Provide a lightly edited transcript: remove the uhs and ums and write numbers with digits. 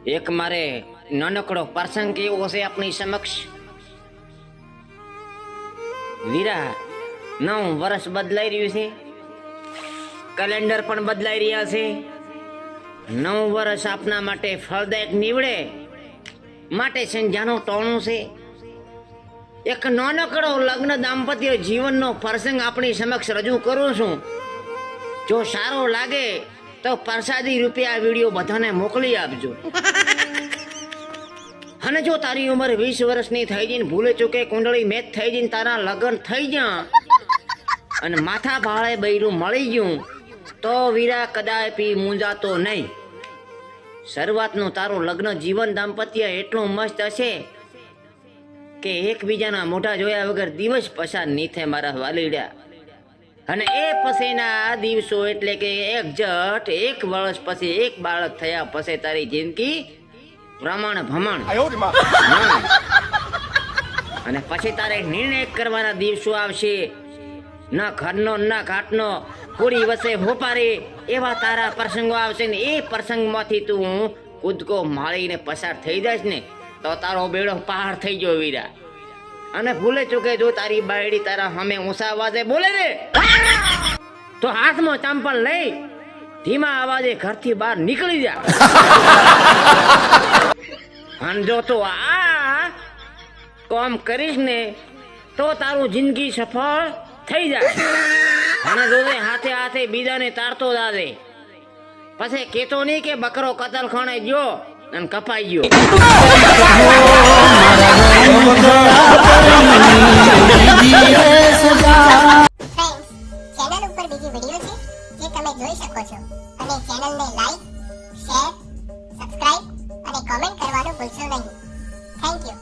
એક મારે નાનકડો પ્રસંગ કેવો છે આપણી સમક્ષ. વીરા, 9 વર્ષ બદલાઈ રહ્યું છે, કેલેન્ડર પણ બદલાઈ રહ્યા છે. 9 વર્ષ આપના માટે ફળદાયક નીવડે માટે સંધ્યાનું ટોણું છે. એક નાનકડો લગ્ન દાંપત્ય જીવનનો પ્રસંગ આપણી સમક્ષ રજૂ કરું છું. જો સારો લાગે તો પ્રસાદી રૂપે આ વિડીયો બધાને મોકલી આપજો. અને જો તારી ઉંમર 20 વર્ષની થઈ જઈને ભૂલે ચૂકે કુંડળી મેચ થઈ જઈને તારા લગ્ન થઈ જા અને માથા ભાળે બૈરું મળી ગયું તો વીરા કદાપી મૂંઝાતો નહીં. શરૂઆતનું તારું લગ્ન જીવન દાંપત્ય એટલું મસ્ત હશે કે એકબીજાના મોઢા જોયા વગર દિવસ પસાર નહીં થાય મારા વાલીડા. અને એ પછીના દિવસો એટલે કે એક 1 વર્ષ પછી એક બાળક થયા પછી તારી જિંદગી પ્રમાણ ભમણ. અને પછી તારે નિર્ણય કરવાના દિવસો આવશે. ના ઘરનો ના ઘાટનો પૂરી વસે હોપારી એવા તારા પ્રસંગો આવશે ને એ પ્રસંગમાંથી તું કૂદકો માળીને પસાર થઈ જઈશ ને તો તારો બેડો પહાડ થઈ ગયો વીરા. અને ભૂલે ચૂકે જો તારી બાયડી તારા સામે ઊંચા અવાજે બોલે ને તો હાથમાં ચાંપલ લઈ ધીમા અવાજે ઘરથી બહાર નીકળી જા. અને જો તો આ કામ કરીશ ને તો તારું જિંદગી સફળ થઈ જાય. અને જોજે હાથે હાથે બીજાને તારતો જાજે. પછી કેતો નહીં કે બકરો કતલ ખાણે ગયો અને કપાઈ ગયો. ચેનલ ઉપર બીજી વિડિયો છે જે તમે જોઈ શકો છો અને ચેનલને લાઈક, શેર, સબસ્ક્રાઇબ અને કમેન્ટ કરવાનું ભૂલશો નહીં. Thank you.